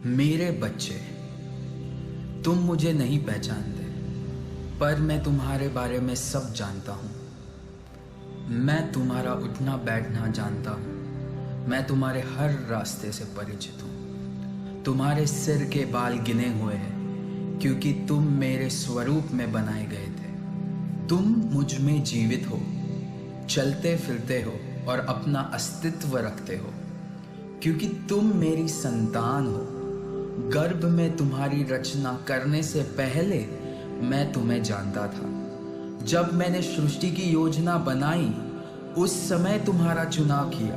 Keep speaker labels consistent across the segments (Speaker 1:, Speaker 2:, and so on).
Speaker 1: मेरे बच्चे, तुम मुझे नहीं पहचानते, पर मैं तुम्हारे बारे में सब जानता हूँ। मैं तुम्हारा उठना बैठना जानता हूँ। मैं तुम्हारे हर रास्ते से परिचित हूँ। तुम्हारे सिर के बाल गिने हुए हैं, क्योंकि तुम मेरे स्वरूप में बनाए गए थे। तुम मुझ में जीवित हो, चलते फिरते हो और अपना अस्तित्व रखते हो, क्योंकि तुम मेरी संतान हो। गर्भ में तुम्हारी रचना करने से पहले मैं तुम्हें जानता था। जब मैंने सृष्टि की योजना बनाई, उस समय तुम्हारा चुनाव किया।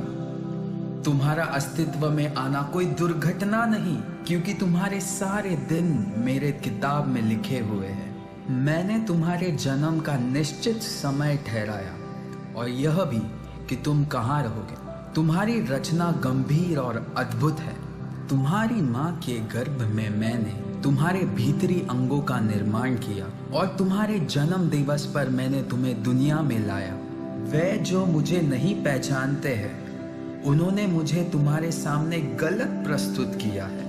Speaker 1: तुम्हारा अस्तित्व में आना कोई दुर्घटना नहीं, क्योंकि तुम्हारे सारे दिन मेरे किताब में लिखे हुए हैं। मैंने तुम्हारे जन्म का निश्चित समय ठहराया, और यह भी कि तुम कहाँ रहोगे। तुम्हारी रचना गंभीर और अद्भुत है। तुम्हारी माँ के गर्भ में मैंने तुम्हारे भीतरी अंगों का निर्माण किया, और तुम्हारे जन्म दिवस पर मैंने तुम्हें दुनिया में लाया। वे जो मुझे नहीं पहचानते हैं, उन्होंने मुझे तुम्हारे सामने गलत प्रस्तुत किया है।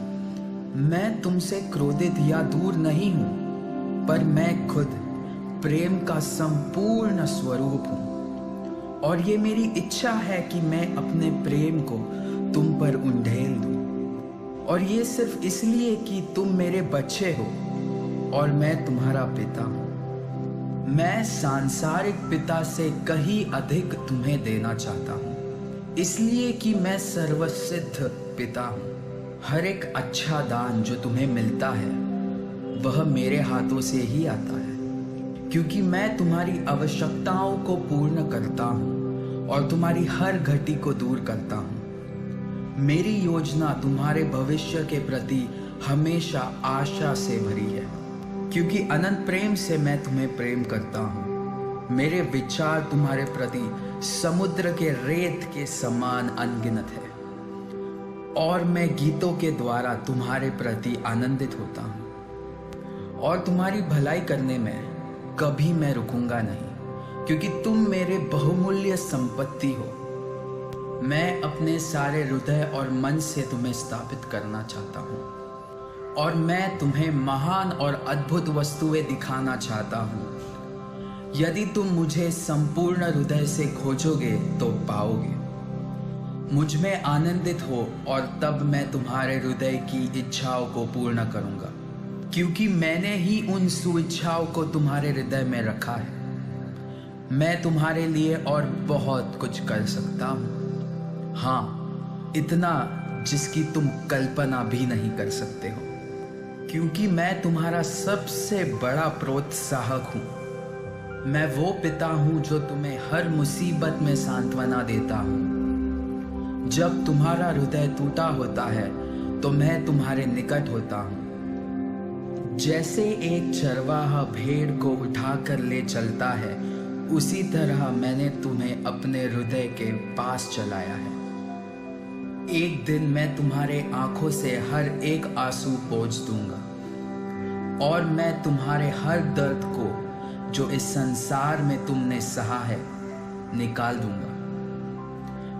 Speaker 1: मैं तुमसे क्रोधित या दूर नहीं हूँ, पर मैं खुद प्रेम का संपूर्ण स्वरूप हूँ, और ये मेरी इच्छा है कि मैं अपने प्रेम को तुम पर उंडेल दूँ। और ये सिर्फ इसलिए कि तुम मेरे बच्चे हो और मैं तुम्हारा पिता हूँ। मैं सांसारिक पिता से कहीं अधिक तुम्हें देना चाहता हूँ, इसलिए कि मैं सर्वसिद्ध पिता हूँ। हर एक अच्छा दान जो तुम्हें मिलता है, वह मेरे हाथों से ही आता है, क्योंकि मैं तुम्हारी आवश्यकताओं को पूर्ण करता हूँ और तुम्हारी हर घटी को दूर करता हूँ। मेरी योजना तुम्हारे भविष्य के प्रति हमेशा आशा से भरी है, क्योंकि अनंत प्रेम से मैं तुम्हें प्रेम करता हूँ। मेरे विचार तुम्हारे प्रति समुद्र के रेत के समान अनगिनत है, और मैं गीतों के द्वारा तुम्हारे प्रति आनंदित होता हूँ। और तुम्हारी भलाई करने में कभी मैं रुकूंगा नहीं, क्योंकि तुम मेरे बहुमूल्य संपत्ति हो। मैं अपने सारे हृदय और मन से तुम्हें स्थापित करना चाहता हूँ, और मैं तुम्हें महान और अद्भुत वस्तुएं दिखाना चाहता हूँ। यदि तुम मुझे संपूर्ण हृदय से खोजोगे तो पाओगे। मुझ में आनंदित हो, और तब मैं तुम्हारे हृदय की इच्छाओं को पूर्ण करूँगा, क्योंकि मैंने ही उन सुइच्छाओं को तुम्हारे हृदय में रखा है। मैं तुम्हारे लिए और बहुत कुछ कर सकता हूँ, हाँ, इतना जिसकी तुम कल्पना भी नहीं कर सकते हो, क्योंकि मैं तुम्हारा सबसे बड़ा प्रोत्साहक हूँ। मैं वो पिता हूँ जो तुम्हें हर मुसीबत में सांत्वना देता हूँ। जब तुम्हारा हृदय टूटा होता है, तो मैं तुम्हारे निकट होता हूँ। जैसे एक चरवाहा भेड़ को उठाकर ले चलता है, उसी तरह मैंने तुम्हें अपने हृदय के पास चलाया है। एक दिन मैं तुम्हारे आंखों से हर एक आंसू पोंछ दूंगा, और मैं तुम्हारे हर दर्द को जो इस संसार में तुमने सहा है निकाल दूंगा।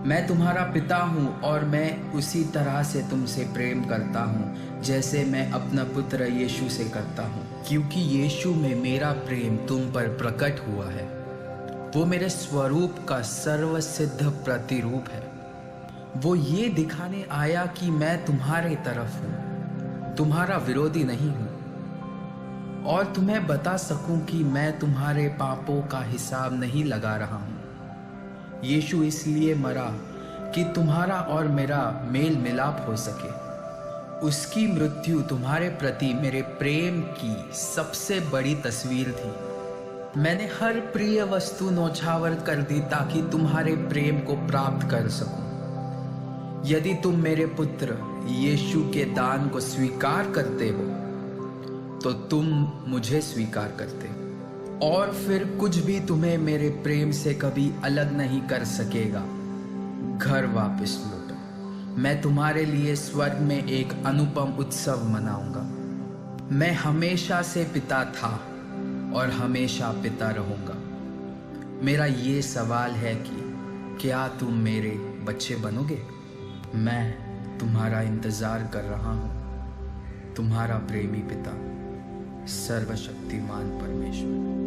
Speaker 1: मैं तुम्हारा पिता हूँ, और मैं उसी तरह से तुमसे प्रेम करता हूँ जैसे मैं अपना पुत्र यीशु से करता हूँ, क्योंकि यीशु में मेरा प्रेम तुम पर प्रकट हुआ है। वो मेरे स्वरूप का सर्वसिद्ध प्रतिरूप है। वो ये दिखाने आया कि मैं तुम्हारे तरफ हूँ, तुम्हारा विरोधी नहीं हूँ, और तुम्हें बता सकूं कि मैं तुम्हारे पापों का हिसाब नहीं लगा रहा हूँ। यीशु इसलिए मरा कि तुम्हारा और मेरा मेल मिलाप हो सके। उसकी मृत्यु तुम्हारे प्रति मेरे प्रेम की सबसे बड़ी तस्वीर थी। मैंने हर प्रिय वस्तु नौछावर कर दी ताकि तुम्हारे प्रेम को प्राप्त कर सकूं। यदि तुम मेरे पुत्र यीशु के दान को स्वीकार करते हो, तो तुम मुझे स्वीकार करते हो, और फिर कुछ भी तुम्हें मेरे प्रेम से कभी अलग नहीं कर सकेगा। घर वापस लौटो। मैं तुम्हारे लिए स्वर्ग में एक अनुपम उत्सव मनाऊंगा। मैं हमेशा से पिता था और हमेशा पिता रहूंगा। मेरा ये सवाल है कि क्या तुम मेरे बच्चे बनोगे? मैं तुम्हारा इंतजार कर रहा हूँ। तुम्हारा प्रेमी पिता, सर्वशक्तिमान परमेश्वर।